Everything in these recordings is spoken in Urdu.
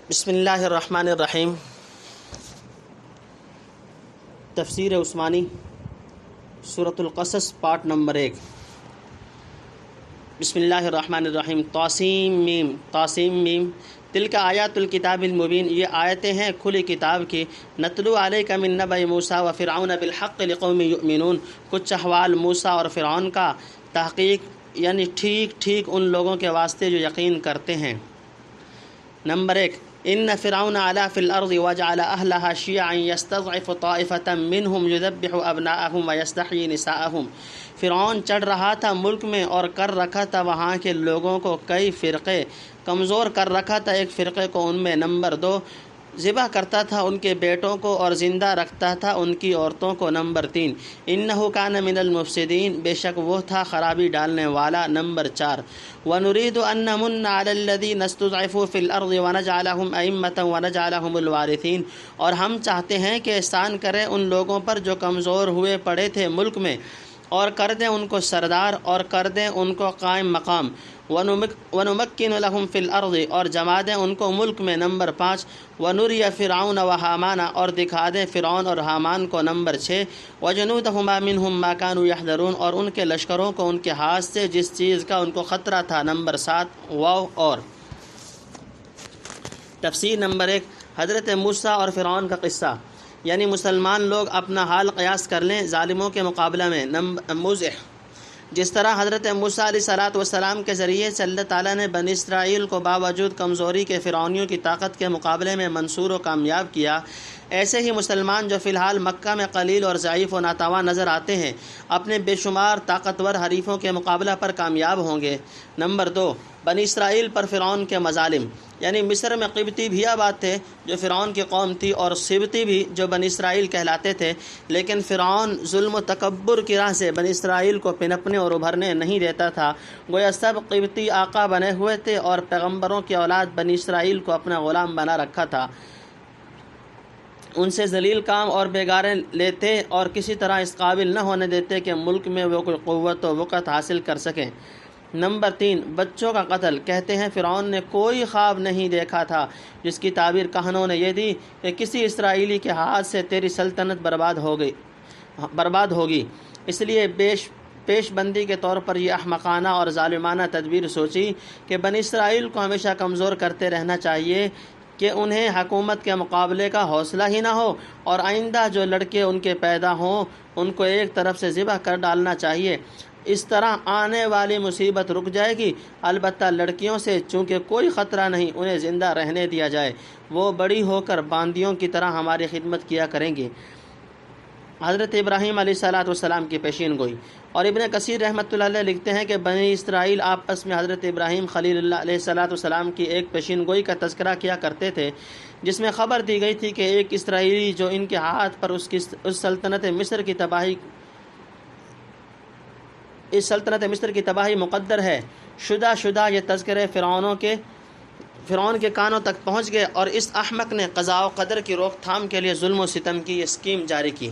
بسم اللہ الرحمن الرحیم۔ تفسیر عثمانی سورۃ القصص پارٹ نمبر 1۔ بسم اللہ الرحمن الرحیم۔ طاسیم میم تلک آیات الکتاب المبین، یہ آیتیں ہیں کھلی کتاب کی۔ نتلو علیک من نبأ موسیٰ و فرعون بالحق لقوم یؤمنون، کچھ احوال موسیٰ اور فرعون کا تحقیق یعنی ٹھیک ان لوگوں کے واسطے جو یقین کرتے ہیں۔ نمبر 1، ان فرعون علا فی الارض وجعل اہلہا شیعا یستضعف طائفۃ منہم یذبح ابناءہم ویستحیی نساءہم۔ فرعون چڑھ رہا تھا ملک میں اور کر رکھا تھا وہاں کے لوگوں کو کئی فرقے، کمزور کر رکھا تھا ایک فرقے کو ان میں۔ نمبر 2، ذبح کرتا تھا ان کے بیٹوں کو اور زندہ رکھتا تھا ان کی عورتوں کو۔ نمبر 3، انہ کان من المفسدین، بے شک وہ تھا خرابی ڈالنے والا۔ نمبر 4، ونريد ان نمن على الذين استضعفوا في الارض ونجعلهم ائمة ونجعلهم الوارثين، اور ہم چاہتے ہیں کہ احسان کریں ان لوگوں پر جو کمزور ہوئے پڑے تھے ملک میں، اور کر دیں ان کو سردار اور کر دیں ان کو قائم مقام۔ ونمکن لهم في الارض، اور جما دیں ان کو ملک میں۔ نمبر 5، ونری فرعون وحامان، اور دکھا دیں فرعون اور حامان کو۔ نمبر 6، وجنودهما منهم ما كانوا يحذرون، اور ان کے لشکروں کو ان کے ہاتھ سے جس چیز کا ان کو خطرہ تھا۔ نمبر 7، واو اور تفسیر۔ نمبر 1، حضرت موسیٰ اور فرعون کا قصہ، یعنی مسلمان لوگ اپنا حال قیاس کر لیں ظالموں کے مقابلہ میں۔ موضح، جس طرح حضرت موسیٰ علیہ السلام کے ذریعے سے اللہ تعالیٰ نے بنی اسرائیل کو باوجود کمزوری کے فرعونیوں کی طاقت کے مقابلے میں منصور و کامیاب کیا، ایسے ہی مسلمان جو فی الحال مکہ میں قلیل اور ضعیف و ناتواں نظر آتے ہیں اپنے بے شمار طاقتور حریفوں کے مقابلہ پر کامیاب ہوں گے۔ نمبر 2، بنی اسرائیل پر فرعون کے مظالم، یعنی مصر میں قبطی بھی آباد تھے جو فرعون کی قوم تھی، اور سبطی بھی جو بنی اسرائیل کہلاتے تھے، لیکن فرعون ظلم و تکبر کی راہ سے بنی اسرائیل کو پنپنے اور ابھرنے نہیں دیتا تھا۔ گویا سب قبطی آقا بنے ہوئے تھے اور پیغمبروں کی اولاد بنی اسرائیل کو اپنا غلام بنا رکھا تھا، ان سے ذلیل کام اور بیگارے لیتے اور کسی طرح اس قابل نہ ہونے دیتے کہ ملک میں وہ کوئی قوت و وقت حاصل کر سکیں۔ نمبر 3، بچوں کا قتل۔ کہتے ہیں فرعون نے کوئی خواب نہیں دیکھا تھا جس کی تعبیر کہنوں نے یہ دی کہ کسی اسرائیلی کے ہاتھ سے تیری سلطنت برباد ہوگی، اس لیے پیش بندی کے طور پر یہ احمقانہ اور ظالمانہ تدبیر سوچی کہ بنی اسرائیل کو ہمیشہ کمزور کرتے رہنا چاہیے کہ انہیں حکومت کے مقابلے کا حوصلہ ہی نہ ہو، اور آئندہ جو لڑکے ان کے پیدا ہوں ان کو ایک طرف سے ذبح کر ڈالنا چاہیے۔ اس طرح آنے والی مصیبت رک جائے گی، البتہ لڑکیوں سے چونکہ کوئی خطرہ نہیں انہیں زندہ رہنے دیا جائے، وہ بڑی ہو کر باندیوں کی طرح ہماری خدمت کیا کریں گی۔ حضرت ابراہیم علیہ السلام کی پیشین گوئی۔ اور ابن کثیر رحمۃ اللہ علیہ لکھتے ہیں کہ بنی اسرائیل آپس میں حضرت ابراہیم خلیل اللہ علیہ السلام کی ایک پیشین گوئی کا تذکرہ کیا کرتے تھے، جس میں خبر دی گئی تھی کہ ایک اسرائیلی جو ان کے ہاتھ پر اس سلطنت مصر کی تباہی مقدر ہے شدہ یہ تذکرے فرعون کے کانوں تک پہنچ گئے، اور اس احمق نے قضاء و قدر کی روک تھام کے لیے ظلم و ستم کی یہ اسکیم جاری کی۔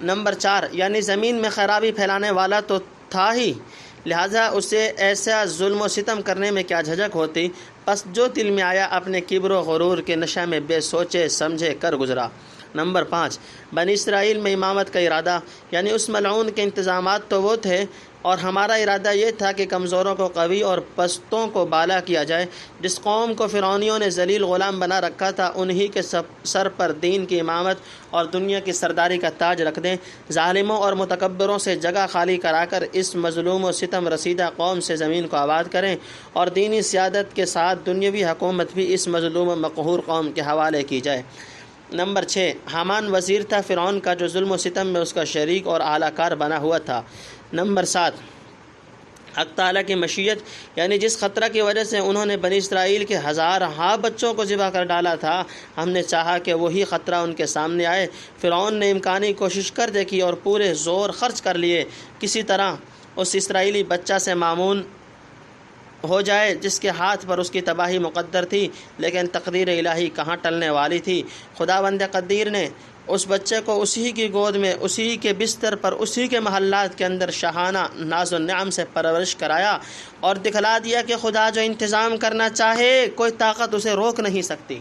نمبر 4، یعنی زمین میں خرابی پھیلانے والا تو تھا ہی، لہذا اسے ایسا ظلم و ستم کرنے میں کیا جھجک ہوتی، پس جو دل میں آیا اپنے کبر و غرور کے نشہ میں بے سوچے سمجھے کر گزرا۔ نمبر 5، بنی اسرائیل میں امامت کا ارادہ، یعنی اس ملعون کے انتظامات تو وہ تھے، اور ہمارا ارادہ یہ تھا کہ کمزوروں کو قوی اور پستوں کو بالا کیا جائے۔ جس قوم کو فرعونیوں نے ذلیل غلام بنا رکھا تھا انہی کے سر پر دین کی امامت اور دنیا کی سرداری کا تاج رکھ دیں، ظالموں اور متکبروں سے جگہ خالی کرا کر اس مظلوم و ستم رسیدہ قوم سے زمین کو آباد کریں، اور دینی سیادت کے ساتھ دنیاوی حکومت بھی اس مظلوم و مقہور قوم کے حوالے کی جائے۔ نمبر 6، حامان وزیر تھا فرعون کا جو ظلم و ستم میں اس کا شریک اور اعلیٰ کار بنا ہوا تھا۔ نمبر 7، حق تعالیٰ کی مشیت، یعنی جس خطرہ کی وجہ سے انہوں نے بنی اسرائیل کے ہزارہا بچوں کو ذبح کر ڈالا تھا، ہم نے چاہا کہ وہی خطرہ ان کے سامنے آئے۔ فرعون نے امکانی کوشش کر دیکھی اور پورے زور خرچ کر لیے کسی طرح اس اسرائیلی بچہ سے معمون ہو جائے جس کے ہاتھ پر اس کی تباہی مقدر تھی، لیکن تقدیر الہی کہاں ٹلنے والی تھی۔ خداوند قدیر نے اس بچے کو اسی کی گود میں، اسی کے بستر پر، اسی کے محلات کے اندر شاہانہ ناز و نعم سے پرورش کرایا اور دکھلا دیا کہ خدا جو انتظام کرنا چاہے کوئی طاقت اسے روک نہیں سکتی۔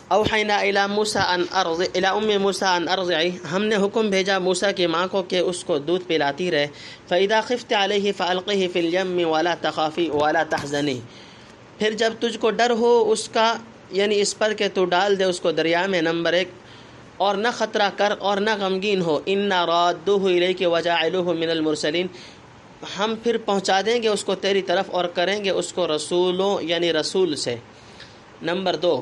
اوحینا الی موسیٰ الی ام موسیٰ ان ارضعی، ہم نے حکم بھیجا موسیٰ کی ماں کو کہ اس کو دودھ پلاتی رہے۔ فاذا خفت علیہ فالقیہ فی الیم ولا تخافی ولا تحزنی، پھر جب تجھ کو ڈر ہو اس کا، یعنی اس پر کہ تو ڈال دے اس کو دریا میں، نمبر 1، اور نہ خطرہ کر اور نہ غمگین ہو۔ انا رادوہ الیک وجاعلوہ من المرسلین، ہم پھر پہنچا دیں گے اس کو تیری طرف اور کریں گے اس کو رسولوں یعنی رسول سے۔ نمبر 2،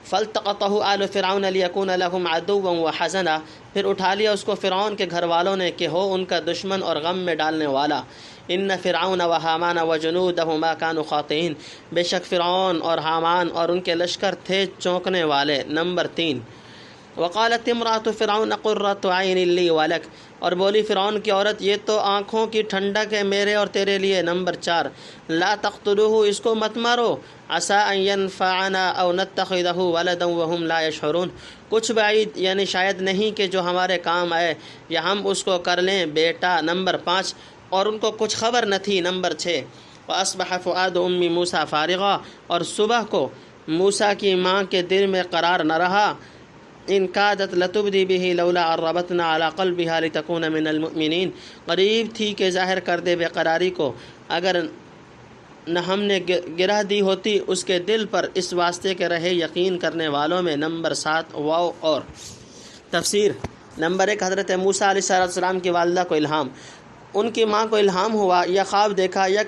فالتقطہ آل فرعون لیکون لہم عدوا وحزنا، پھر اٹھا لیا اس کو فرعون کے گھر والوں نے کہ ہو ان کا دشمن اور غم میں ڈالنے والا۔ ان فرعون وحامان وجنودہما کانوا خاطئین، بے شک فرعون اور حامان اور ان کے لشکر تھے چونکنے والے۔ نمبر 3، وقالت امرأۃ فرعون قرۃ عین لی ولک، اور بولی فرعون کی عورت یہ تو آنکھوں کی ٹھنڈک ہے میرے اور تیرے لیے۔ نمبر 4، لا تقتلوہ، اس کو مت مارو، عسیٰ ان ینفعنا او نتخذہ ولدا وہم لا یشعرون، کچھ بعید یعنی شاید نہیں کہ جو ہمارے کام آئے یا ہم اس کو کر لیں بیٹا۔ نمبر 5، اور ان کو کچھ خبر نہ تھی۔ نمبر 6، وَأَصْبَحَ فُؤَادُ أُمِّ مُوسَىٰ فَارِغًا، اور صبح کو موسیٰ کی ماں کے دل میں قرار نہ رہا۔ ان کادت لتبدی بہ لولا ان ربطنا علی قلبها لتکون من المؤمنین، قریب تھی کہ ظاہر کر دے بے قراری کو اگر نہ ہم نے گرہ دی ہوتی اس کے دل پر، اس واسطے کہ رہے یقین کرنے والوں میں۔ نمبر 7، واو اور تفسیر۔ نمبر 1، حضرت موسیٰ علیہ السلام کی والدہ کو الہام، ان کی ماں کو الہام ہوا یا خواب دیکھا یا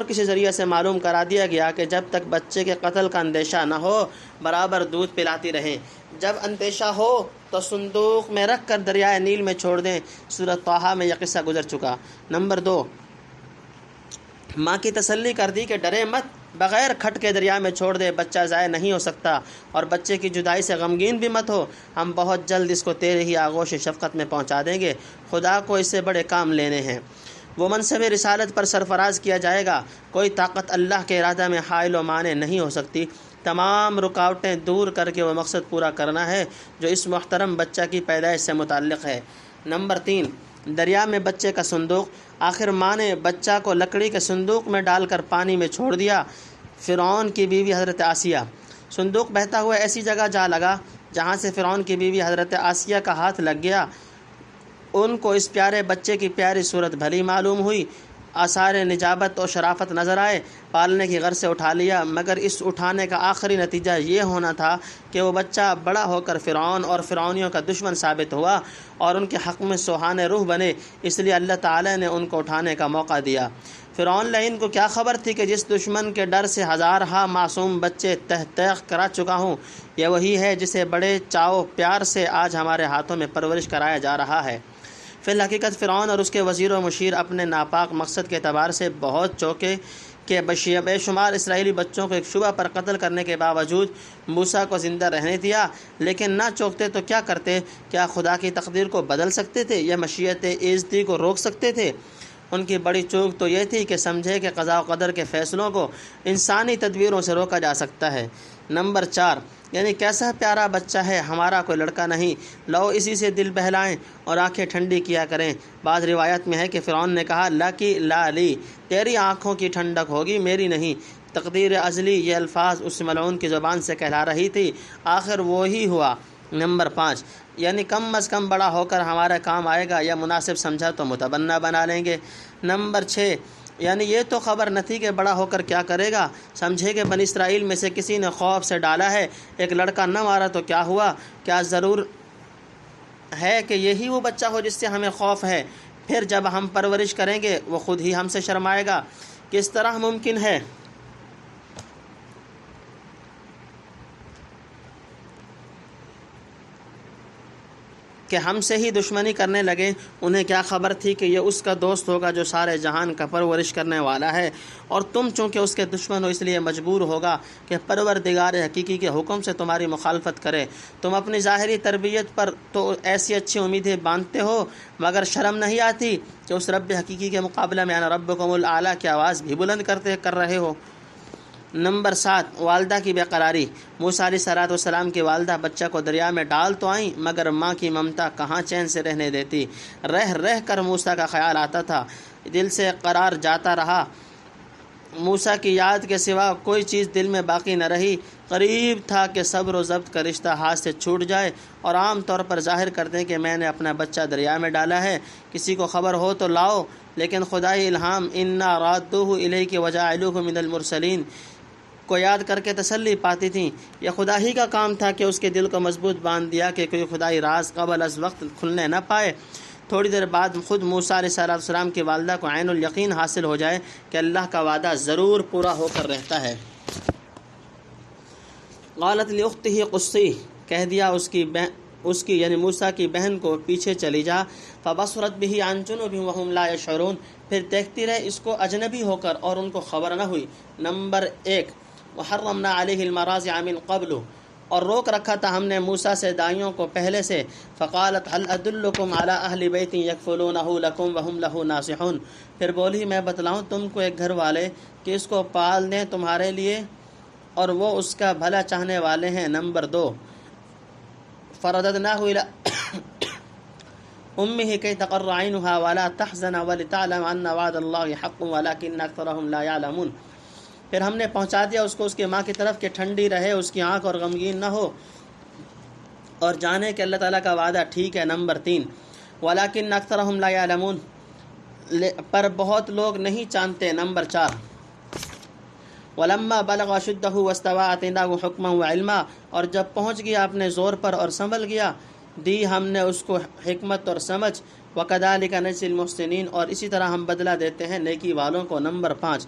کسی ذریعے سے معلوم کرا دیا گیا کہ جب تک بچے کے قتل کا اندیشہ نہ ہو برابر دودھ پلاتی رہیں، جب اندیشہ ہو تو صندوق میں رکھ کر دریائے نیل میں چھوڑ دیں۔ سورۃ طٰہٰ میں یہ قصہ گزر چکا۔ نمبر 2، ماں کی تسلی کر دی کہ ڈرے مت، بغیر کھٹ کے دریا میں چھوڑ دے، بچہ ضائع نہیں ہو سکتا، اور بچے کی جدائی سے غمگین بھی مت ہو، ہم بہت جلد اس کو تیرے ہی آغوش شفقت میں پہنچا دیں گے، خدا کو اس سے بڑے کام لینے ہیں۔ وہ منصب رسالت پر سرفراز کیا جائے گا، کوئی طاقت اللہ کے ارادہ میں حائل و مانع نہیں ہو سکتی، تمام رکاوٹیں دور کر کے وہ مقصد پورا کرنا ہے جو اس محترم بچہ کی پیدائش سے متعلق ہے۔ نمبر 3، دریا میں بچے کا صندوق، آخر ماں نے بچہ کو لکڑی کے صندوق میں ڈال کر پانی میں چھوڑ دیا۔ فرعون کی بیوی حضرت آسیہ، صندوق بہتا ہوا ایسی جگہ جا لگا جہاں سے فرعون کی بیوی حضرت آسیہ کا ہاتھ لگ گیا، ان کو اس پیارے بچے کی پیاری صورت بھلی معلوم ہوئی، آثار نجابت و شرافت نظر آئے، پالنے کی غرض سے اٹھا لیا، مگر اس اٹھانے کا آخری نتیجہ یہ ہونا تھا کہ وہ بچہ بڑا ہو کر فرعون اور فرعونیوں کا دشمن ثابت ہوا اور ان کے حق میں سوہانے روح بنے، اس لیے اللہ تعالی نے ان کو اٹھانے کا موقع دیا۔ فرعون لعین کو کیا خبر تھی کہ جس دشمن کے ڈر سے ہزارہا معصوم بچے تحقیق کرا چکا ہوں، یہ وہی ہے جسے بڑے چاو پیار سے آج ہمارے ہاتھوں میں پرورش کرایا جا رہا ہے۔ فی الحقیقت فرعون اور اس کے وزیر و مشیر اپنے ناپاک مقصد کے اعتبار سے بہت چوکے کہ بے شمار اسرائیلی بچوں کو ایک شبہ پر قتل کرنے کے باوجود موسیٰ کو زندہ رہنے دیا، لیکن نہ چوکتے تو کیا کرتے؟ کیا خدا کی تقدیر کو بدل سکتے تھے یا مشیت عزتی کو روک سکتے تھے؟ ان کی بڑی چوک تو یہ تھی کہ سمجھے کہ قضاء و قدر کے فیصلوں کو انسانی تدبیروں سے روکا جا سکتا ہے۔ نمبر 4، یعنی کیسا پیارا بچہ ہے، ہمارا کوئی لڑکا نہیں، لو اسی سے دل بہلائیں اور آنکھیں ٹھنڈی کیا کریں۔ بعض روایت میں ہے کہ فرعون نے کہا لاکی لالی، تیری آنکھوں کی ٹھنڈک ہوگی میری نہیں۔ تقدیر ازلی، یہ الفاظ اس ملعون کی زبان سے کہلا رہی تھی، آخر وہی ہوا۔ نمبر 5، یعنی کم از کم بڑا ہو کر ہمارا کام آئے گا، یا مناسب سمجھا تو متبنہ بنا لیں گے۔ نمبر 6، یعنی یہ تو خبر نہ تھی کہ بڑا ہو کر کیا کرے گا، سمجھے کہ بنی اسرائیل میں سے کسی نے خوف سے ڈالا ہے، ایک لڑکا نہ مارا تو کیا ہوا، کیا ضرور ہے کہ یہی وہ بچہ ہو جس سے ہمیں خوف ہے، پھر جب ہم پرورش کریں گے وہ خود ہی ہم سے شرمائے گا، کس طرح ممکن ہے کہ ہم سے ہی دشمنی کرنے لگے؟ انہیں کیا خبر تھی کہ یہ اس کا دوست ہوگا جو سارے جہان کا پرورش کرنے والا ہے، اور تم چونکہ اس کے دشمن ہو اس لیے مجبور ہوگا کہ پروردگار حقیقی کے حکم سے تمہاری مخالفت کرے۔ تم اپنی ظاہری تربیت پر تو ایسی اچھی امیدیں باندھتے ہو، مگر شرم نہیں آتی کہ اس رب حقیقی کے مقابلہ میں انا ربکم الاعلی کی آواز بھی بلند کر رہے ہو۔ نمبر 7 والدہ کی بے قراری۔ موسیٰ علیہ السلام کی والدہ بچہ کو دریا میں ڈال تو آئیں، مگر ماں کی ممتا کہاں چین سے رہنے دیتی۔ رہ رہ کر موسیٰ کا خیال آتا تھا، دل سے قرار جاتا رہا۔ موسیٰ کی یاد کے سوا کوئی چیز دل میں باقی نہ رہی۔ قریب تھا کہ صبر و ضبط کا رشتہ ہاتھ سے چھوٹ جائے اور عام طور پر ظاہر کر دیں کہ میں نے اپنا بچہ دریا میں ڈالا ہے، کسی کو خبر ہو تو لاؤ۔ لیکن خدائی الہام انا رادوہ الیک وجاعلوہ من المرسلین کو یاد کر کے تسلی پاتی تھیں۔ یہ خدا ہی کا کام تھا کہ اس کے دل کو مضبوط باندھ دیا کہ کوئی خدائی راز قبل از وقت کھلنے نہ پائے۔ تھوڑی دیر بعد خود موسیٰ علیہ السلام کی والدہ کو عین الیقین حاصل ہو جائے کہ اللہ کا وعدہ ضرور پورا ہو کر رہتا ہے۔ قالت لاختہ قصی، کہہ دیا اس کی یعنی موسیٰ کی بہن کو پیچھے چلی جا۔ فبصرت بہ عن جنب وہم لا یشعرون، پھر دیکھتی رہے اس کو اجنبی ہو کر اور ان کو خبر نہ ہوئی۔ نمبر 1 وحرمنا علیہ المراضع من قبل، اور روک رکھا تھا ہم نے موسیٰ سے دائیوں کو پہلے سے۔ فقالت هل ادلکم علی اہل بیت یکفلونہ لکم وہم لہ ناصحون، پھر بولی میں بتلاؤں تم کو ایک گھر والے کہ اس کو پال دیں تمہارے لیے اور وہ اس کا بھلا چاہنے والے ہیں۔ نمبر 2 فرددناہ الی امہ کی تقر عینہا ولا تحزن ولتعلم ان وعد اللہ حق ولکن اکثرہم لا یعلمون، پھر ہم نے پہنچا دیا اس کو اس کی ماں کی طرف کہ ٹھنڈی رہے اس کی آنکھ اور غمگین نہ ہو اور جانے کہ اللہ تعالیٰ کا وعدہ ٹھیک ہے۔ نمبر 3 ولیکن اکثرہم لا یعلمون، پر بہت لوگ نہیں جانتے۔ نمبر 4 ولما بلغ اشدہ واستوى آتیناہ حکما وعلما، اور جب پہنچ گیا اپنے زور پر اور سنبھل گیا دی ہم نے اس کو حکمت اور سمجھ۔ وکذالک نجزی المحسنین، اور اسی طرح ہم بدلہ دیتے ہیں نیکی والوں کو۔ نمبر 5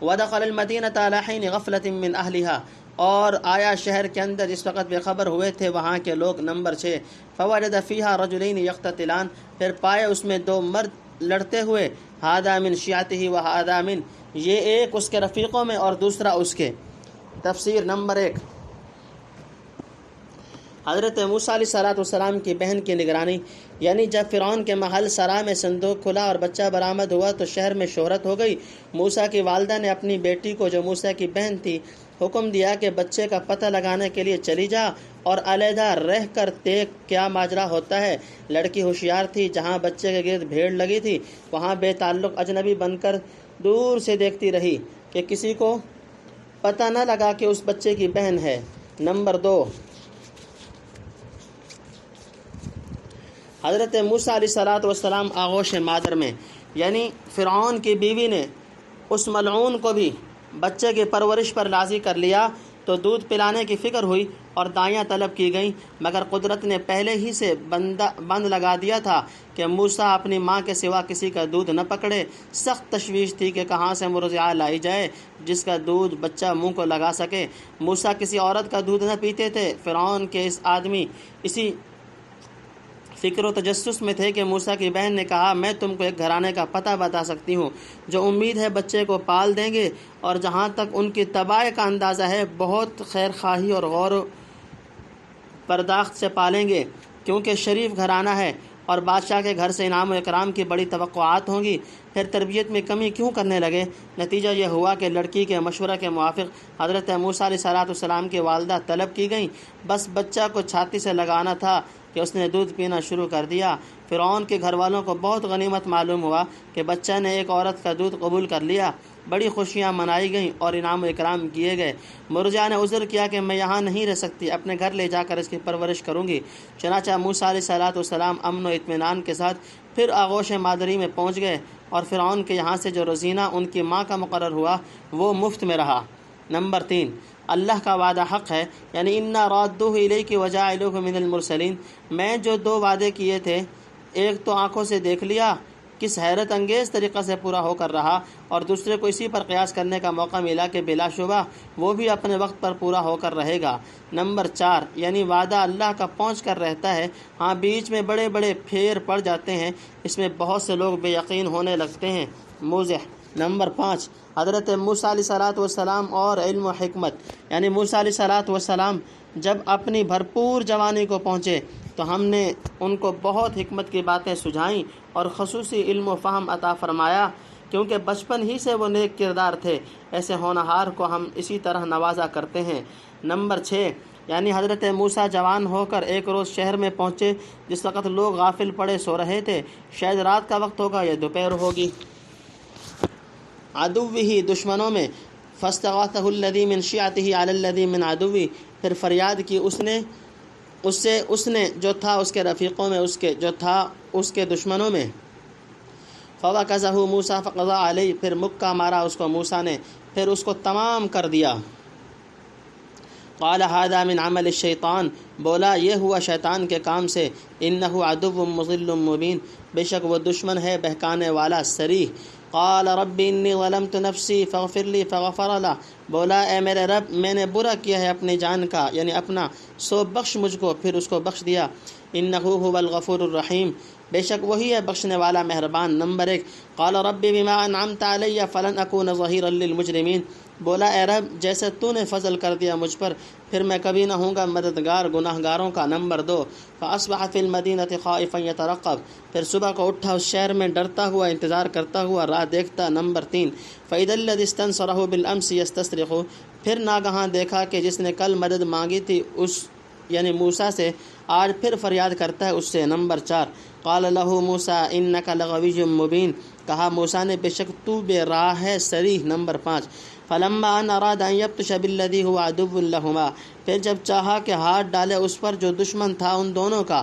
ودخل المدینۃ علی حین غفلۃ من اہلہا، اور آیا شہر کے اندر جس وقت بے خبر ہوئے تھے وہاں کے لوگ۔ نمبر 6 فوجد فیہا رجلین یقتتلان، پھر پائے اس میں دو مرد لڑتے ہوئے۔ ھذا من شیعتہ وھذا من، یہ ایک اس کے رفیقوں میں اور دوسرا اس کے۔ تفسیر۔ نمبر 1 حضرت موسیٰ علیہ السلام کی بہن کی نگرانی، یعنی جب فرعون کے محل سرا میں صندوق کھلا اور بچہ برآمد ہوا تو شہر میں شہرت ہو گئی۔ موسیٰ کی والدہ نے اپنی بیٹی کو جو موسیٰ کی بہن تھی حکم دیا کہ بچے کا پتہ لگانے کے لیے چلی جا اور علیحدہ رہ کر دیکھ کیا ماجرا ہوتا ہے۔ لڑکی ہوشیار تھی، جہاں بچے کے گرد بھیڑ لگی تھی وہاں بے تعلق اجنبی بن کر دور سے دیکھتی رہی کہ کسی کو پتہ نہ لگا کہ اس بچے کی بہن ہے۔ نمبر 2 حضرت موسیٰ علیہ السلام آغوش مادر میں، یعنی فرعون کی بیوی نے اس ملعون کو بھی بچے کی پرورش پر راضی کر لیا تو دودھ پلانے کی فکر ہوئی اور دائیاں طلب کی گئیں، مگر قدرت نے پہلے ہی سے بند لگا دیا تھا کہ موسیٰ اپنی ماں کے سوا کسی کا دودھ نہ پکڑے۔ سخت تشویش تھی کہ کہاں سے مرضعہ لائی جائے جس کا دودھ بچہ منہ کو لگا سکے۔ موسیٰ کسی عورت کا دودھ نہ پیتے تھے۔ فرعون کے اس آدمی اسی فکر و تجسس میں تھے کہ موسیٰ کی بہن نے کہا میں تم کو ایک گھرانے کا پتہ بتا سکتی ہوں جو امید ہے بچے کو پال دیں گے، اور جہاں تک ان کی تباہ کا اندازہ ہے بہت خیر خواہی اور غور و پرداخت سے پالیں گے، کیونکہ شریف گھرانہ ہے اور بادشاہ کے گھر سے انعام و اکرام کی بڑی توقعات ہوں گی۔ پھر تربیت میں کمی کیوں کرنے لگے؟ نتیجہ یہ ہوا کہ لڑکی کے مشورہ کے موافق حضرت موسیٰ علیہ السلام کی والدہ طلب کی گئیں۔ بس بچہ کو چھاتی سے لگانا تھا کہ اس نے دودھ پینا شروع کر دیا۔ فرعون کے گھر والوں کو بہت غنیمت معلوم ہوا کہ بچہ نے ایک عورت کا دودھ قبول کر لیا۔ بڑی خوشیاں منائی گئیں اور انعام و اکرام کیے گئے۔ مرجع نے عذر کیا کہ میں یہاں نہیں رہ سکتی، اپنے گھر لے جا کر اس کی پرورش کروں گی۔ چنانچہ موسیٰ علیہ السلام امن و اطمینان کے ساتھ پھر آغوش مادری میں پہنچ گئے اور فرعون کے یہاں سے جو روزینہ ان کی ماں کا مقرر ہوا وہ مفت میں رہا۔ نمبر 3 اللہ کا وعدہ حق ہے، یعنی انا رادوہ الیک وجاعلوہ من المرسلین، میں جو 2 وعدے کیے تھے ایک تو آنکھوں سے دیکھ لیا کس حیرت انگیز طریقہ سے پورا ہو کر رہا، اور دوسرے کو اسی پر قیاس کرنے کا موقع ملا کہ بلا شبہ وہ بھی اپنے وقت پر پورا ہو کر رہے گا۔ نمبر 4 یعنی وعدہ اللہ کا پہنچ کر رہتا ہے، ہاں بیچ میں بڑے بڑے پھیر پڑ جاتے ہیں، اس میں بہت سے لوگ بے یقین ہونے لگتے ہیں۔ موضح۔ نمبر 5 حضرت موسیٰ علیہ السلام اور علم و حکمت، یعنی موسیٰ علیہ السلام جب اپنی بھرپور جوانی کو پہنچے تو ہم نے ان کو بہت حکمت کی باتیں سجھائیں اور خصوصی علم و فہم عطا فرمایا کیونکہ بچپن ہی سے وہ نیک کردار تھے، ایسے ہونہار کو ہم اسی طرح نوازا کرتے ہیں۔ نمبر 6، یعنی حضرت موسیٰ جوان ہو کر ایک روز شہر میں پہنچے جس وقت لوگ غافل پڑے سو رہے تھے، شاید رات کا وقت ہوگا یا دوپہر ہوگی۔ عدوہ، دشمنوں میں، فاستغاثہ الذی من شیعتہ علی الذی من عدوہ، پھر فریاد کی اس نے جو تھا اس کے رفیقوں میں، جو تھا اس کے دشمنوں میں۔ فوکزہ موسیٰ فقضى علیہ، پھر مکہ مارا اس کو موسیٰ نے، پھر اس کو تمام کر دیا۔ قال ھذا من عمل الشیطان، بولا یہ ہوا شیطان کے کام سے۔ انہ عدو مضل مبین، بے شک وہ دشمن ہے بہکانے والا صریح۔ قال رب انی ظلمت نفسی فاغفر لی فغفر لہ، بولا اے میرے رب میں نے برا کیا ہے اپنی جان کا، یعنی اپنا، سو بخش مجھ کو، پھر اس کو بخش دیا۔ انہ هو الغفور الرحیم، بے شک وہی ہے بخشنے والا مہربان۔ نمبر 1، قال رب بما انعمت علی فلن اکون ظہیرا للمجرمین، بولا اے رب جیسے تو نے فضل کر دیا مجھ پر، پھر میں کبھی نہ ہوں گا مددگار گناہ گاروں کا۔ نمبر 2، فاصبح فی المدینۃ خائفا یترقب، پھر صبح کو اٹھا اس شہر میں ڈرتا ہوا، انتظار کرتا ہوا، راہ دیکھتا۔ نمبر 3، فاذا الذی استنصرہ بالامس یستصرخ، پھر ناگہاں دیکھا کہ جس نے کل مدد مانگی تھی یعنی موسیٰ سے، آج پھر فریاد کرتا ہے اس سے۔ نمبر 4، قال لہ موسیٰ انک لغوی مبین، کہا موسیٰ نے بے شک تو بے راہ ہے صریح۔ نمبر 5، فلما ان اراد ان یبطش بالذی هو عدو لہما، پھر جب چاہا کہ ہاتھ ڈالے اس پر جو دشمن تھا ان دونوں کا۔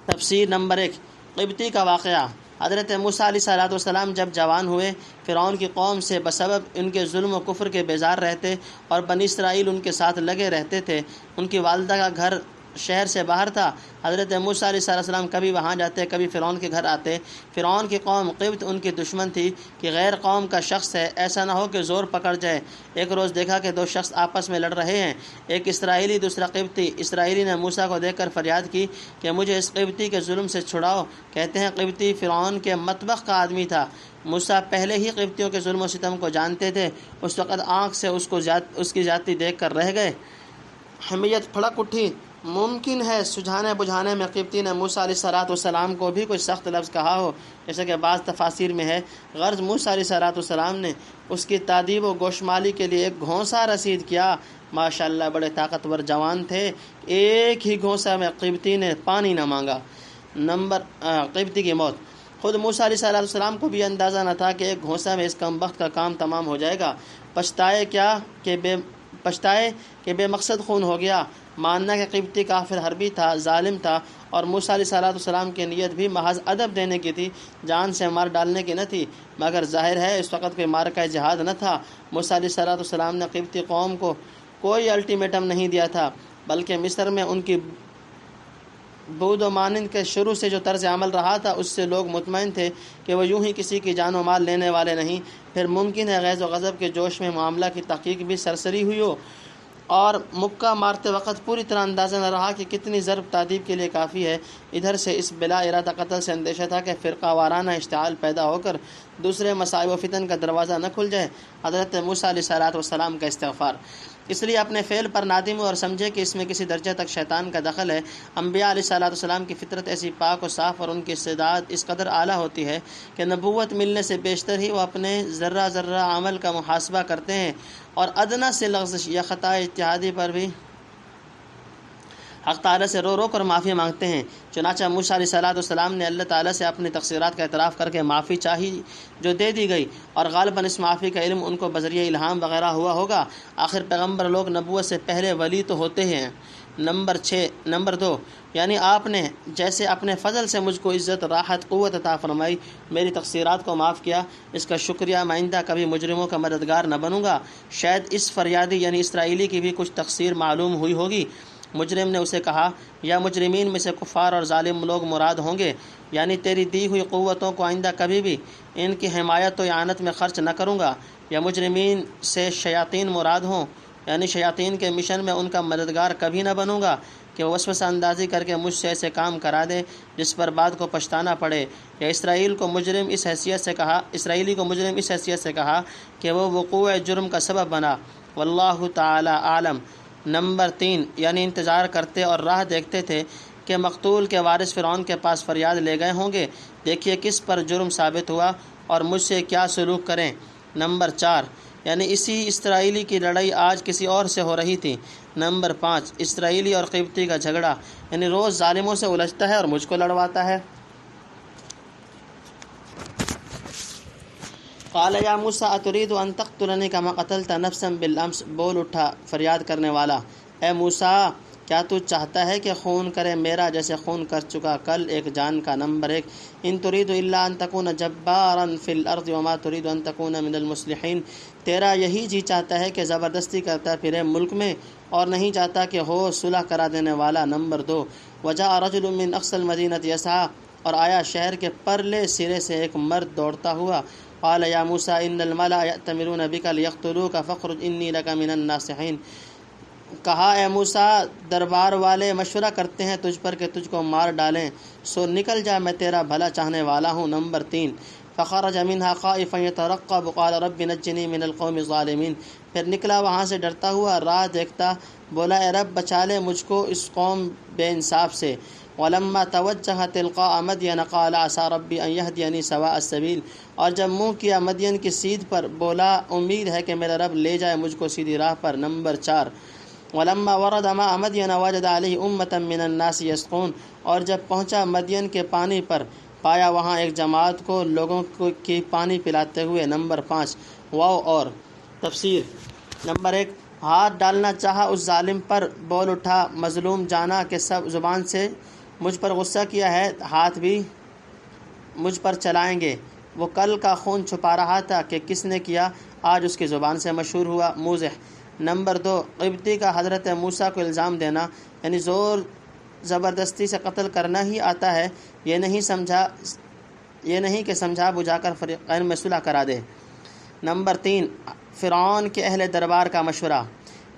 تفسیر۔ نمبر 1، قبطی کا واقعہ۔ حضرت موسیٰ علیہ السلام جب جوان ہوئے، فرعون کی قوم سے بسبب ان کے ظلم و کفر کے بیزار رہتے اور بنی اسرائیل ان کے ساتھ لگے رہتے تھے۔ ان کی والدہ کا گھر شہر سے باہر تھا۔ حضرت موسیٰ علیہ السلام کبھی وہاں جاتے، کبھی فرعون کے گھر آتے۔ فرعون کی قوم قبط ان کی دشمن تھی کہ غیر قوم کا شخص ہے، ایسا نہ ہو کہ زور پکڑ جائے۔ ایک روز دیکھا کہ دو شخص آپس میں لڑ رہے ہیں، ایک اسرائیلی دوسرا قبطی۔ اسرائیلی نے موسیٰ کو دیکھ کر فریاد کی کہ مجھے اس قبطی کے ظلم سے چھڑاؤ۔ کہتے ہیں قبطی فرعون کے مطبخ کا آدمی تھا۔ موسیٰ پہلے ہی قبطیوں کے ظلم و ستم کو جانتے تھے، اس وقت آنکھ سے اس کی زیادتی دیکھ کر رہ گئے۔ حمیت پھڑک اٹھی۔ ممکن ہے سجھانے بجھانے میں قبطی نے موسیٰ علیہ السلام کو بھی کچھ سخت لفظ کہا ہو، جیسے کہ بعض تفاسیر میں ہے۔ غرض موسیٰ علیہ السلام نے اس کی تادیب و گوشمالی کے لیے ایک گھونسا رسید کیا۔ ماشاءاللہ بڑے طاقتور جوان تھے، ایک ہی گھونسا میں قبطی نے پانی نہ مانگا۔ قبطی کی موت۔ خود موسیٰ علیہ السلام کو بھی اندازہ نہ تھا کہ ایک گھونسا میں اس کمبخت کا کام تمام ہو جائے گا۔ پچھتائے کہ بے مقصد خون ہو گیا۔ ماننا کہ قبطی کافر حربی تھا، ظالم تھا، اور موسیٰ علیہ السلام کی نیت بھی محض ادب دینے کی تھی، جان سے مار ڈالنے کی نہ تھی۔ مگر ظاہر ہے اس وقت کوئی معرکہ جہاد نہ تھا۔ موسیٰ علیہ السلام نے قبطی قوم کو کوئی الٹیمیٹم نہیں دیا تھا، بلکہ مصر میں ان کی بود و مانند کے شروع سے جو طرز عمل رہا تھا اس سے لوگ مطمئن تھے کہ وہ یوں ہی کسی کی جان و مال لینے والے نہیں۔ پھر ممکن ہے غیظ و غضب کے جوش میں معاملہ کی تحقیق بھی سرسری ہوئی ہو، اور مکہ مارتے وقت پوری طرح اندازہ نہ رہا کہ کتنی ضرب تعدیب کے لیے کافی ہے۔ ادھر سے اس بلا ارادہ قتل سے اندیشہ تھا کہ فرقہ وارانہ اشتعال پیدا ہو کر دوسرے مصائب و فتن کا دروازہ نہ کھل جائے۔ حضرت موسیٰ علیہ السلام کا استغفار۔ اس لیے اپنے فعل پر نادم ہو اور سمجھے کہ اس میں کسی درجہ تک شیطان کا دخل ہے۔ انبیاء علیہ السلام کی فطرت ایسی پاک و صاف اور ان کی استعداد اس قدر اعلیٰ ہوتی ہے کہ نبوت ملنے سے بیشتر ہی وہ اپنے ذرہ ذرہ عمل کا محاسبہ کرتے ہیں، اور ادنیٰ سے لغزش یا خطا اجتہادی پر بھی حق تعالیٰ سے رو رو کر معافی مانگتے ہیں۔ چنانچہ موسیٰ علیہ السلام نے اللہ تعالیٰ سے اپنی تقصیرات کا اعتراف کر کے معافی چاہی جو دے دی گئی، اور غالباً اس معافی کا علم ان کو بذریعہ الہام وغیرہ ہوا ہوگا۔ آخر پیغمبر لوگ نبوت سے پہلے ولی تو ہوتے ہیں۔ نمبر 2، یعنی آپ نے جیسے اپنے فضل سے مجھ کو عزت، راحت، قوت عطا فرمائی، میری تقصیرات کو معاف کیا، اس کا شکریہ میں آئندہ کبھی مجرموں کا مددگار نہ بنوں گا۔ شاید اس فریادی یعنی اسرائیلی کی بھی کچھ تقصیر معلوم ہوئی ہوگی۔ مجرم نے اسے کہا، یا مجرمین میں سے کفار اور ظالم لوگ مراد ہوں گے، یعنی تیری دی ہوئی قوتوں کو آئندہ کبھی بھی ان کی حمایت و اعانت میں خرچ نہ کروں گا، یا مجرمین سے شیاطین مراد ہوں، یعنی شیاطین کے مشن میں ان کا مددگار کبھی نہ بنوں گا کہ وہ وسوسہ اندازی کر کے مجھ سے ایسے کام کرا دے جس پر بعد کو پچھتانا پڑے، یا اسرائیلی کو مجرم اس حیثیت سے کہا کہ وہ وقوع جرم کا سبب بنا۔ واللہ تعالی عالم۔ نمبر 3، یعنی انتظار کرتے اور راہ دیکھتے تھے کہ مقتول کے وارث فرعون کے پاس فریاد لے گئے ہوں گے، دیکھیے کس پر جرم ثابت ہوا، اور مجھ سے کیا سلوک کریں۔ نمبر 4 یعنی اسی اسرائیلی کی لڑائی آج کسی اور سے ہو رہی تھی۔ نمبر 5 اسرائیلی اور قبطی کا جھگڑا، یعنی روز ظالموں سے الجھتا ہے اور مجھ کو لڑواتا ہے۔ قال یا موسیٰ اتريد ان تقتلنی کما قتلت نفسا بالامس، بول اٹھا فریاد کرنے والا، اے موسیٰ کیا تو چاہتا ہے کہ خون کرے میرا جیسے خون کر چکا کل ایک جان کا۔ نمبر 1 ان تريد الا ان تكون جبارا في الارض وما تريد ان تكون من المصلحين، تیرا یہی جی چاہتا ہے کہ زبردستی کرتا پھرے ملک میں اور نہیں چاہتا کہ ہو صلح کرا دینے والا۔ نمبر 2 وجاء رجل من اقصى المدینة يسعى، اور آیا شہر کے پرلے سرے سے ایک مرد دوڑتا ہوا۔ قال یا موسیٰ ان الملأ یأتمرون بک لیقتلوک فاخرج انی لک من الناصحین، کہا اے موسیٰ دربار والے مشورہ کرتے ہیں تجھ پر کہ تجھ کو مار ڈالیں، سو نکل جا میں تیرا بھلا چاہنے والا ہوں۔ نمبر 3 فخرج منها خائفا يترقب قال رب نجنی من القوم الظالمین، پھر نکلا وہاں سے ڈرتا ہوا راہ دیکھتا، بولا اے رب بچا لے مجھ کو اس قوم بے انصاف سے۔ ولما توجہ تلقاء مدین قال عسى ربی ان یهدینی سواء السبیل، اور جب منہ کیا مدین کی سیدھ پر بولا امید ہے کہ میرا رب لے جائے مجھ کو سیدھی راہ پر۔ نمبر 4 ولما ورد ماء مدین وجد علیہ امة من الناس یسقون، اور جب پہنچا مدین کے پانی پر پایا وہاں ایک جماعت کو لوگوں کی پانی پلاتے ہوئے۔ نمبر 5 واو اور تفسیر۔ نمبر 1 ہاتھ ڈالنا چاہا اس ظالم پر، بول اٹھا مظلوم جانا کہ سب زبان سے مجھ پر غصہ کیا ہے ہاتھ بھی مجھ پر چلائیں گے، وہ کل کا خون چھپا رہا تھا کہ کس نے کیا، آج اس کی زبان سے مشہور ہوا موضح۔ نمبر 2 قبطی کا حضرت موسیٰ کو الزام دینا، یعنی زور زبردستی سے قتل کرنا ہی آتا ہے، یہ نہیں کہ سمجھا بجھا کر فریقین میں صلح کرا دے۔ نمبر 3 فرعون کے اہل دربار کا مشورہ،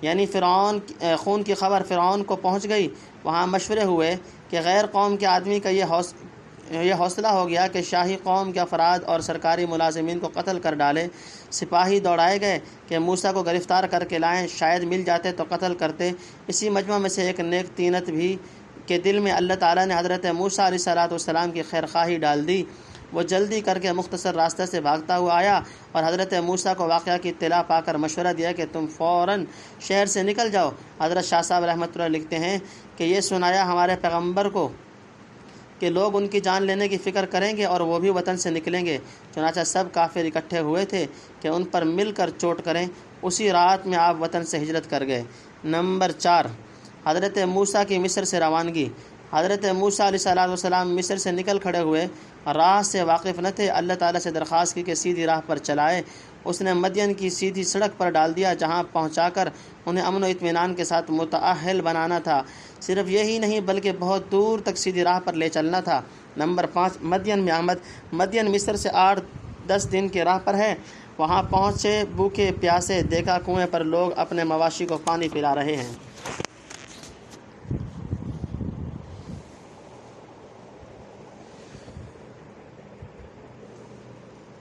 یعنی فرعون خون کی خبر فرعون کو پہنچ گئی، وہاں مشورے ہوئے کہ غیر قوم کے آدمی کا یہ حوصلہ ہو گیا کہ شاہی قوم کے افراد اور سرکاری ملازمین کو قتل کر ڈالے۔ سپاہی دوڑائے گئے کہ موسیٰ کو گرفتار کر کے لائیں، شاید مل جاتے تو قتل کرتے۔ اسی مجمع میں سے ایک نیک طینت بھی کے دل میں اللہ تعالیٰ نے حضرت موسیٰ علیہ السلام کی خیر خواہی ڈال دی، وہ جلدی کر کے مختصر راستہ سے بھاگتا ہوا آیا اور حضرت موسیٰ کو واقعہ کی اطلاع پا کر مشورہ دیا کہ تم فوراً شہر سے نکل جاؤ۔ حضرت شاہ صاحب رحمۃ اللہ لکھتے ہیں کہ یہ سنایا ہمارے پیغمبر کو کہ لوگ ان کی جان لینے کی فکر کریں گے اور وہ بھی وطن سے نکلیں گے، چنانچہ سب کافر اکٹھے ہوئے تھے کہ ان پر مل کر چوٹ کریں۔ اسی رات میں آپ وطن سے ہجرت کر گئے۔ نمبر 4 حضرت موسیٰ کی مصر سے روانگی۔ حضرت موسیٰ علیہ السلام مصر سے نکل کھڑے ہوئے، راہ سے واقف نہ تھے، اللہ تعالیٰ سے درخواست کی کہ سیدھی راہ پر چلائے۔ اس نے مدین کی سیدھی سڑک پر ڈال دیا جہاں پہنچا کر انہیں امن و اطمینان کے ساتھ متأہل بنانا تھا، صرف یہی نہیں بلکہ بہت دور تک سیدھی راہ پر لے چلنا تھا۔ نمبر 5 مدین میں آمد۔ مدین مصر سے 8-10 دن کے راہ پر ہے۔ وہاں پہنچے بھوکے پیاسے، دیکھا کنویں پر لوگ اپنے مواشی کو پانی پلا رہے ہیں۔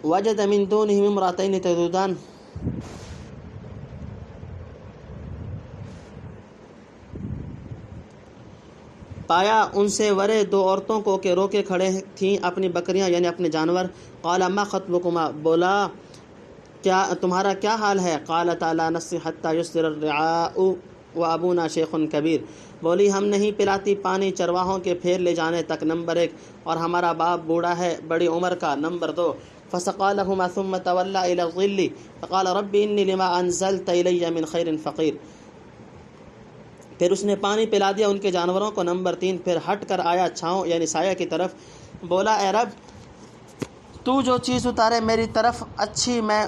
وجد من دونهم امرأتين تذودان، پایا ان سے ورے 2 عورتوں کو کہ روکے کھڑے تھیں اپنی بکریاں یعنی اپنے جانور۔ قال ما خطبكما، بولا کیا تمہارا کیا حال ہے؟ قالتا لا نسقي حتى يصدر الرعاء وابونا شيخ كبير، بولی ہم نہیں پلاتی پانی چرواہوں کے پھیر لے جانے تک۔ نمبر 1 اور ہمارا باپ بوڑھا ہے بڑی عمر کا۔ نمبر 2 فسقى لهما ثم تولى الى الظل فقال رب اني لما انزلت الي من خير فقير، پھر اس نے پانی پلا دیا ان کے جانوروں کو۔ نمبر 3 پھر ہٹ کر آیا چھاؤں یعنی سایہ کی طرف، بولا اے رب تو جو چیز اتارے میری طرف اچھی، میں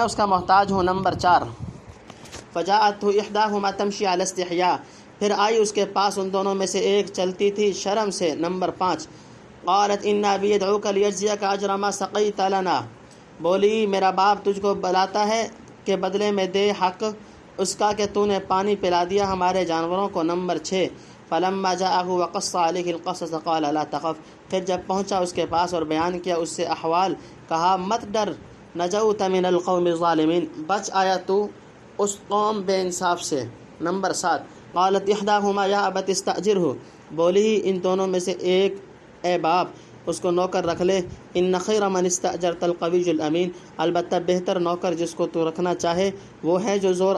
اس کا محتاج ہوں۔ نمبر 4 فجاءته احداهما تمشي على استحياء، پھر آئی اس کے پاس ان دونوں میں سے ایک چلتی تھی شرم سے۔ نمبر 5 قالت ان ابی يدعوك ليجزيك اجر ما سقيت لنا، بولی میرا باپ تجھ کو بلاتا ہے کہ بدلے میں دے حق اس کا کہ تو نے پانی پلا دیا ہمارے جانوروں کو۔ نمبر 6 فلما جاءه وقص عليه القصص قال لا تخف، پھر جب پہنچا اس کے پاس اور بیان کیا اس سے احوال، کہا مت ڈر، نجوت من القوم الظالمین، بچ آیا تو اس قوم بے انصاف سے۔ نمبر 7 قالت احداهما یا ابت استاجره، بولی ان دونوں میں سے ایک اے باپ اس کو نوکر رکھ لے۔ ان خیر من استأجرت القوی الامین، البتہ بہتر نوکر جس کو تو رکھنا چاہے وہ ہے جو زور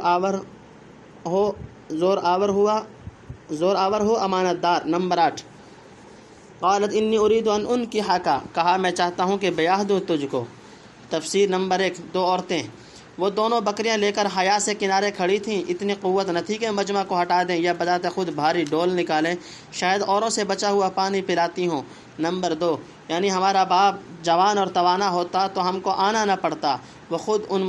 آور ہو امانت دار۔ نمبر 8، قالت انی اريد ان انکحک، کہا میں چاہتا ہوں کہ بیاہ دوں تجھ کو۔ تفسیر نمبر 1، دو عورتیں، وہ دونوں بکریاں لے کر حیا سے کنارے کھڑی تھیں، اتنی قوت نہ تھی کہ مجمع کو ہٹا دیں یا بذات خود بھاری ڈول نکالیں، شاید اوروں سے بچا ہوا پانی پلاتی ہوں۔ نمبر 2، یعنی ہمارا باپ جوان اور توانا ہوتا تو ہم کو آنا نہ پڑتا، وہ خود ان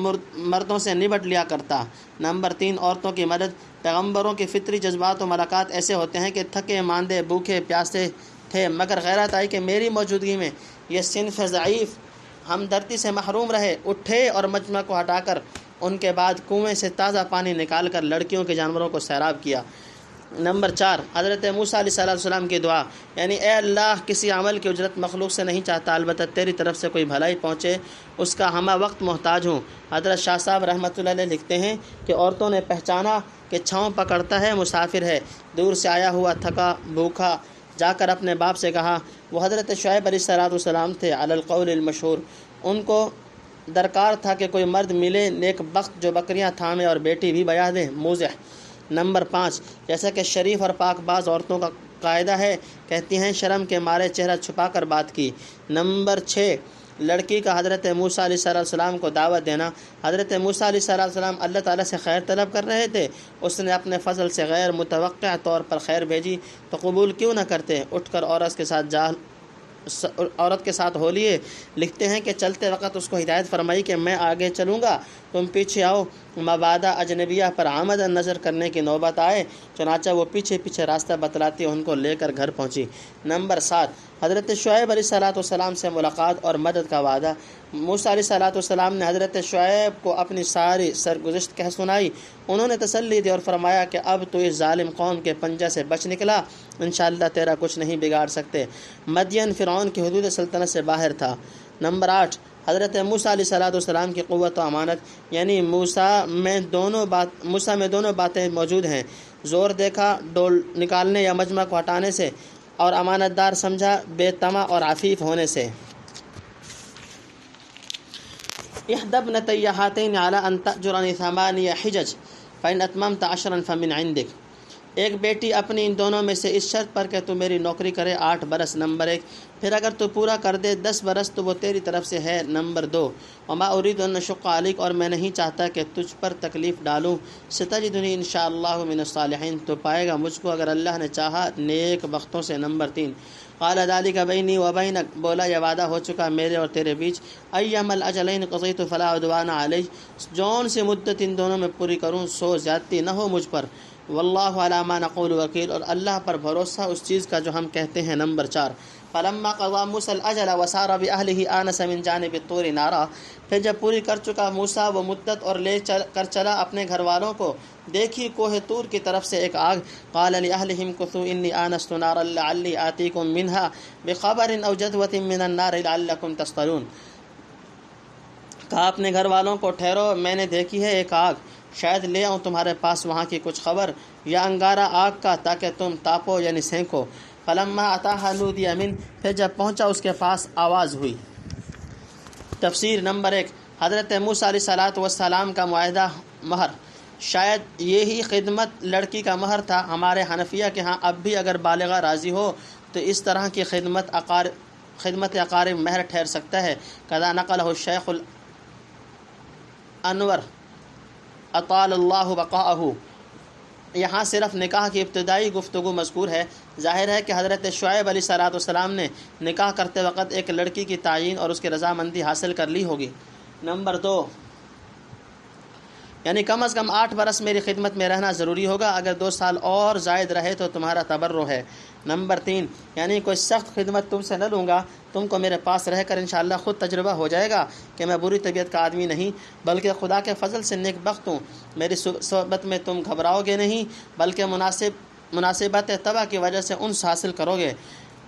مردوں سے نبٹ لیا کرتا۔ نمبر 3، عورتوں کی مدد۔ پیغمبروں کے فطری جذبات و ملکات ایسے ہوتے ہیں کہ تھکے ماندے بھوکے پیاسے تھے، مگر غیرت آئی کہ میری موجودگی میں یہ صنف ضعیف ہمدردی سے محروم رہے، اٹھے اور مجمع کو ہٹا کر ان کے بعد کنویں سے تازہ پانی نکال کر لڑکیوں کے جانوروں کو سیراب کیا۔ نمبر 4، حضرت موسیٰ علیہ السلام کی دعا، یعنی اے اللہ کسی عمل کی اجرت مخلوق سے نہیں چاہتا، البتہ تیری طرف سے کوئی بھلائی پہنچے اس کا ہمہ وقت محتاج ہوں۔ حضرت شاہ صاحب رحمۃ اللہ علیہ لکھتے ہیں کہ عورتوں نے پہچانا کہ چھاؤں پکڑتا ہے مسافر ہے، دور سے آیا ہوا تھکا بھوکا، جا کر اپنے باپ سے کہا۔ وہ حضرت شعیب علیہ السلام تھے علی القول المشہور، ان کو درکار تھا کہ کوئی مرد ملے نیک بخت جو بکریاں تھامے اور بیٹی بھی بیاہ دے، موضح۔ نمبر 5، جیسا کہ شریف اور پاک باز عورتوں کا قاعدہ ہے، کہتی ہیں شرم کے مارے چہرہ چھپا کر بات کی۔ نمبر 6، لڑکی کا حضرت موسیٰ علیہ السلام کو دعوت دینا۔ حضرت موسیٰ علیہ السلام اللہ تعالیٰ سے خیر طلب کر رہے تھے، اس نے اپنے فضل سے غیر متوقع طور پر خیر بھیجی تو قبول کیوں نہ کرتے؟ اٹھ کر عورت کے ساتھ ہو لیے۔ لکھتے ہیں کہ چلتے وقت اس کو ہدایت فرمائی کہ میں آگے چلوں گا، تم پیچھے آؤ، مبادا اجنبیہ پر آمدن نظر کرنے کی نوبت آئے، چنانچہ وہ پیچھے پیچھے راستہ بتلاتی ان کو لے کر گھر پہنچی۔ نمبر 7، حضرت شعیب علیہ السلام سے ملاقات اور مدد کا وعدہ۔ موسیٰ علیہ السلام نے حضرت شعیب کو اپنی ساری سرگزشت کہہ سنائی، انہوں نے تسلی دی اور فرمایا کہ اب تو اس ظالم قوم کے پنجہ سے بچ نکلا، انشاءاللہ تیرا کچھ نہیں بگاڑ سکتے۔ مدین فرعون کی حدود سلطنت سے باہر تھا۔ نمبر 8، حضرت موسیٰ علیہ السلام کی قوت و امانت، یعنی موسیٰ میں دونوں باتیں موجود ہیں، زور دیکھا ڈول نکالنے یا مجمع کو ہٹانے سے، اور امانت دار سمجھا بے طمع اور عفیف ہونے سے۔ احد ابنتی ہاتین علی ان تأجرنی 8 حجج فإن اتممت 10 فمن عندک، ایک بیٹی اپنی ان دونوں میں سے اس شرط پر کہ تو میری نوکری کرے 8 برس۔ نمبر 1، پھر اگر تو پورا کر دے 10 برس تو وہ تیری طرف سے ہے۔ نمبر 2، وما اريد ان اشق علیک، اور میں نہیں چاہتا کہ تجھ پر تکلیف ڈالوں، ستجدنی انشاءاللہ من الصالحین، تو پائے گا مجھ کو اگر اللہ نے چاہا نیک بختوں سے۔ نمبر 3، قال ذلك بینی و بینک، بولا یہ وعدہ ہو چکا میرے اور تیرے بیچ، ایما الاجلین قضیت فلا عدوان علی، جون سی مدت ان دونوں میں پوری کروں سو زیادتی نہ ہو مجھ پر، واللہ علی ما نقول وکیل، اور اللہ پر بھروسہ اس چیز کا جو ہم کہتے ہیں۔ نمبر 4، فلما قضى موسى الاجل وسار باهله آنس من جانب الطور نارا، پھر جب پوری کر چکا موسیٰ وہ مدت اور لے کر چلا اپنے گھر والوں کو، دیکھی کوہ طور کی طرف سے ایک آگ، قال لأهلهم كثوا إني آنست نارا لعلی آتيكم منها بخبر أو جذوة من النار لعلكم تصطلون، کہا اپنے گھر والوں کو ٹھہرو، میں نے دیکھی ہے ایک آگ، شاید لے آؤں تمہارے پاس وہاں کی کچھ خبر یا انگارہ آگ کا تاکہ تم تاپو یعنی سینکو۔ فلما اتاها نودی من، پھر جب پہنچا اس کے پاس آواز ہوئی۔ تفسیر نمبر 1، حضرت موسیٰ علیہ السلام کا معاہدہ مہر، شاید یہی خدمت لڑکی کا مہر تھا۔ ہمارے حنفیہ کے ہاں اب بھی اگر بالغہ راضی ہو تو اس طرح کی خدمت اقارب مہر ٹھہر سکتا ہے۔ قضا نقلہ الشیخ الانور اطال اللہ بقاءہ، یہاں صرف نکاح کی ابتدائی گفتگو مذکور ہے۔ ظاہر ہے کہ حضرت شعیب علیہ السلام نے نکاح کرتے وقت ایک لڑکی کی تعین اور اس کی رضامندی حاصل کر لی ہوگی۔ نمبر 2، یعنی کم از کم 8 برس میری خدمت میں رہنا ضروری ہوگا، اگر 2 سال اور زائد رہے تو تمہارا تبرع ہے۔ نمبر 3، یعنی کوئی سخت خدمت تم سے نہ لوں گا، تم کو میرے پاس رہ کر انشاءاللہ خود تجربہ ہو جائے گا کہ میں بری طبیعت کا آدمی نہیں، بلکہ خدا کے فضل سے نیک بخت ہوں۔ میری صحبت میں تم گھبراؤ گے نہیں، بلکہ مناسبت طبع کی وجہ سے انس حاصل کرو گے۔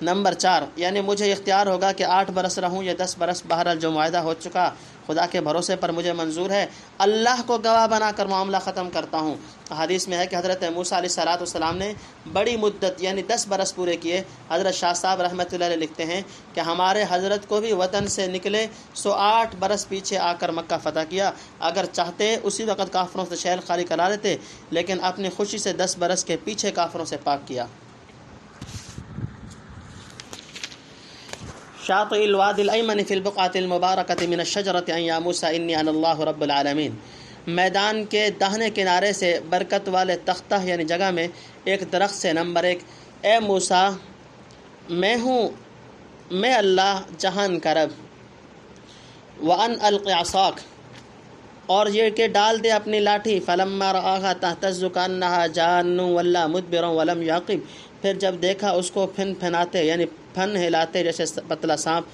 نمبر 4 یعنی مجھے اختیار ہوگا کہ 8 برس رہوں یا 10 برس، بہرحال جو معاہدہ ہو چکا خدا کے بھروسے پر مجھے منظور ہے، اللہ کو گواہ بنا کر معاملہ ختم کرتا ہوں۔ حدیث میں ہے کہ حضرت موسیٰ علیہ السلام نے بڑی مدت یعنی 10 برس پورے کیے۔ حضرت شاہ صاحب رحمۃ اللہ علیہ لکھتے ہیں کہ ہمارے حضرت کو بھی وطن سے نکلے 8 برس پیچھے آ کر مکہ فتح کیا، اگر چاہتے اسی وقت کافروں سے شہر خالی کرا لیتے، لیکن اپنی خوشی سے 10 برس کے پیچھے کافروں سے پاک کیا۔ شاطئ الوادی الایمن فی البقعۃ المبارکۃ من الشجرۃ ان یا موسیٰ انی انا اللہ رب العالمین، میدان کے داہنے کنارے سے برکت والے تختہ یعنی جگہ میں ایک درخت سے نمبر 1، اے موسیٰ میں ہوں، میں اللہ جہان کا رب، وان الق عصاک، اور یہ کہ ڈال دے اپنی لاٹھی، فلما رآہا تہتز کانہا جان ولا مدبرا ولم یعقب، پھر جب دیکھا اس کو پھن پھناتے یعنی پھن ہلاتے جیسے پتلا سانپ،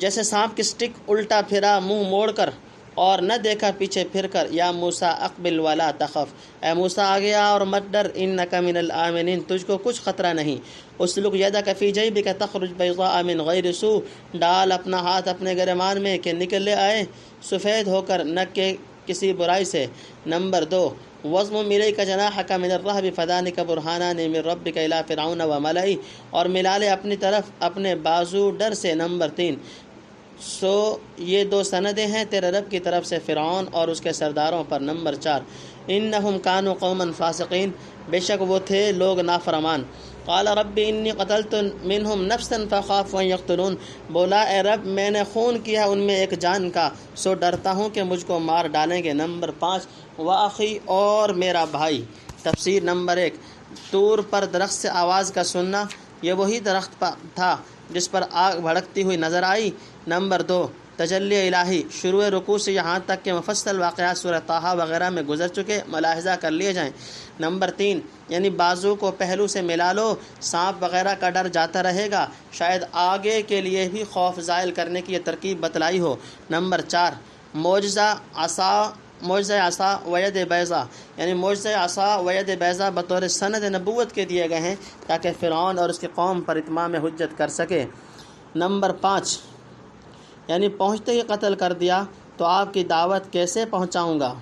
جیسے سانپ کی سٹک الٹا پھرا منہ موڑ کر اور نہ دیکھا پیچھے پھر کر، یا موسیٰ اقبل ولا تخف، اے موسیٰ آگے آ اور مت ڈر، انک من الآمنین، تجھ کو کچھ خطرہ نہیں، اسلک یدک فی جیبک تخرج بیضاء من غیر سوء، ڈال اپنا ہاتھ اپنے گریبان میں کہ نکلے آئے سفید ہو کر نہ کہ کسی برائی سے۔ نمبر 2، وَاضْمُمْ إِلَيْكَ جَنَاحَكَ مِنَ الرَّهْبِ فَذَلِكَ بُرْهَانَانِ مِنْ رَبِّكَ إِلَىٰ فِرْعَوْنَ وَمَلَئِهِ، اور ملا لے اپنی طرف اپنے بازو ڈر سے۔ نمبر 3، سو یہ 2 سندیں ہیں تیرے رب کی طرف سے فرعون اور اس کے سرداروں پر۔ نمبر 4، اِنَّهُمْ كَانُوا قَوْمًا فَاسِقِينَ، بے شک وہ تھے لوگ نافرمان۔ قال رب انی قتلت منہم نفسا فخاف ان یقتلون، بولا اے رب میں نے خون کیا ان میں ایک جان کا، سو ڈرتا ہوں کہ مجھ کو مار ڈالیں گے۔ نمبر 5، واخی، اور میرا بھائی۔ تفسیر نمبر 1، طور پر درخت سے آواز کا سننا، یہ وہی درخت تھا جس پر آگ بھڑکتی ہوئی نظر آئی۔ نمبر 2، تجلی الہی، شروع رکوع سے یہاں تک کہ مفصل واقعات سورہ طٰہٰ وغیرہ میں گزر چکے ملاحظہ کر لیے جائیں۔ نمبر 3، یعنی بازو کو پہلو سے ملا لو، سانپ وغیرہ کا ڈر جاتا رہے گا، شاید آگے کے لیے بھی خوف زائل کرنے کی یہ ترکیب بتلائی ہو۔ نمبر 4، معجزہ عصا و ید بیضا، یعنی معجزہ عصا و ید بیضا بطور سند نبوت کے دیے گئے ہیں تاکہ فرعون اور اس کی قوم پر اتمام حجت کر سکے۔ نمبر 5، یعنی پہنچتے ہی قتل کر دیا تو آپ کی دعوت کیسے پہنچاؤں گا۔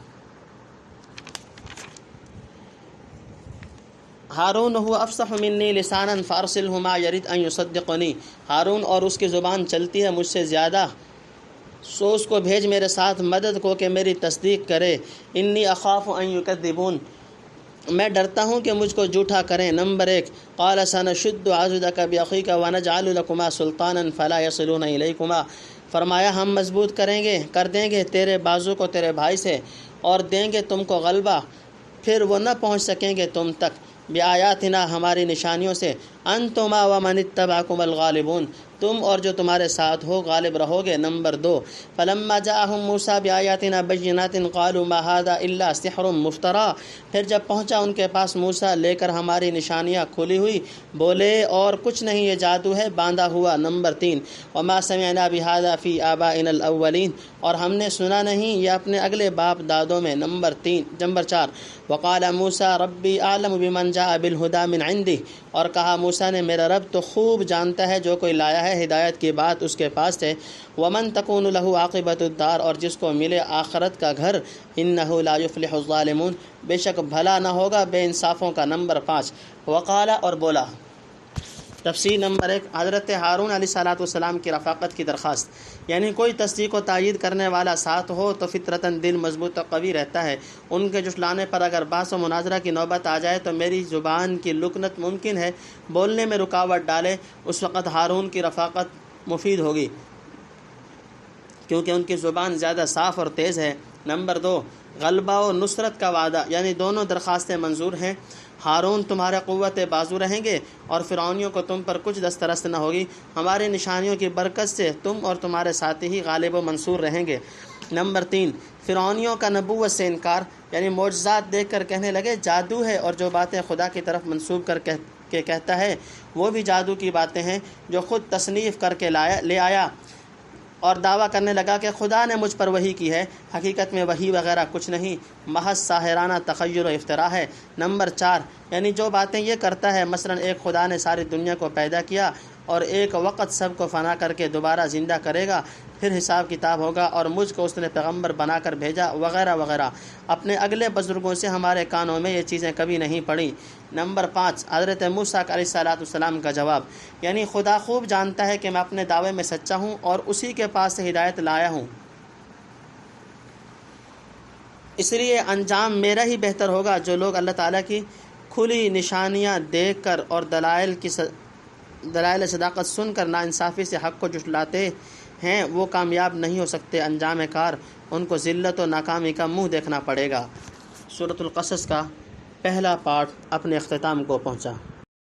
ہارون هو افصح منی لسانا فارسلہ ما یرید ان یصدقنی، ہارون اور اس کی زبان چلتی ہے مجھ سے زیادہ، سو اس کو بھیج میرے ساتھ مدد کو کہ میری تصدیق کرے۔ انی اخاف ان یکذبون، میں ڈرتا ہوں کہ مجھ کو جھوٹا کریں۔ نمبر 1، قال سنشد عضدک باخیک ونجعل لکما سلطانا فلا یصلون الیکما، فرمایا ہم مضبوط کر دیں گے تیرے بازو کو تیرے بھائی سے اور دیں گے تم کو غلبہ، پھر وہ نہ پہنچ سکیں گے تم تک، بآیاتنا، ہماری نشانیوں سے، انتما ومن اتبعکم الغالبون، تم اور جو تمہارے ساتھ ہو غالب رہو گے۔ نمبر 2، فلما جاءہم موسیٰ بآیاتنا بینات قالوا ما هذا الا سحر مفترى، پھر جب پہنچا ان کے پاس موسیٰ لے کر ہماری نشانیاں کھلی ہوئی، بولے اور کچھ نہیں، یہ جادو ہے باندھا ہوا۔ نمبر 3، وما سمعنا بهذا فی آبائنا الاولین، اور ہم نے سنا نہیں یہ اپنے اگلے باپ دادوں میں۔ نمبر 4، وقال موسیٰ ربی اعلم بمن جاء بالہدی من عندہ، اور کہا موسیٰ نے میرا رب تو خوب جانتا ہے جو کوئی لایا ہے ہدایت کی بات اس کے پاس سے، ومن تکون لہ عاقبۃ الدار، اور جس کو ملے آخرت کا گھر، انہ لا یفلح الظالمون، بے شک بھلا نہ ہوگا بے انصافوں کا۔ نمبر 5، وقال، اور بولا۔ تفسیر نمبر 1، حضرت ہارون علیہ السلام کی رفاقت کی درخواست، یعنی کوئی تصدیق و تائید کرنے والا ساتھ ہو تو فطرتاً دل مضبوط و قوی رہتا ہے، ان کے جھٹلانے پر اگر بحث و مناظرہ کی نوبت آ جائے تو میری زبان کی لکنت ممکن ہے بولنے میں رکاوٹ ڈالے، اس وقت ہارون کی رفاقت مفید ہوگی کیونکہ ان کی زبان زیادہ صاف اور تیز ہے۔ نمبر 2، غلبہ و نصرت کا وعدہ، یعنی دونوں درخواستیں منظور ہیں، ہارون تمہارے قوت بازو رہیں گے اور فرعونیوں کو تم پر کچھ دسترست نہ ہوگی، ہماری نشانیوں کی برکت سے تم اور تمہارے ساتھی ہی غالب و منصور رہیں گے۔ نمبر 3، فرعونیوں کا نبوت سے انکار، یعنی معجزات دیکھ کر کہنے لگے جادو ہے، اور جو باتیں خدا کی طرف منسوب کر کے کہتا ہے وہ بھی جادو کی باتیں ہیں جو خود تصنیف کر کے لے آیا، اور دعویٰ کرنے لگا کہ خدا نے مجھ پر وحی کی ہے، حقیقت میں وحی وغیرہ کچھ نہیں، محض ساحرانہ تخیل و افتراء ہے۔ نمبر 4، یعنی جو باتیں یہ کرتا ہے، مثلا ایک خدا نے ساری دنیا کو پیدا کیا اور ایک وقت سب کو فنا کر کے دوبارہ زندہ کرے گا، پھر حساب کتاب ہوگا، اور مجھ کو اس نے پیغمبر بنا کر بھیجا، وغیرہ وغیرہ۔ اپنے اگلے بزرگوں سے ہمارے کانوں میں یہ چیزیں کبھی نہیں پڑیں۔ نمبر 5، حضرت موسیٰ علیہ السلام کا جواب، یعنی خدا خوب جانتا ہے کہ میں اپنے دعوے میں سچا ہوں اور اسی کے پاس سے ہدایت لایا ہوں، اس لیے انجام میرا ہی بہتر ہوگا۔ جو لوگ اللہ تعالیٰ کی کھلی نشانیاں دیکھ کر اور دلائل صداقت سن کر ناانصافی سے حق کو جھٹلاتے ہیں، وہ کامیاب نہیں ہو سکتے۔ انجام کار ان کو ذلت و ناکامی کا منہ دیکھنا پڑے گا۔ سورۃ القصص کا پہلا پارٹ اپنے اختتام کو پہنچا۔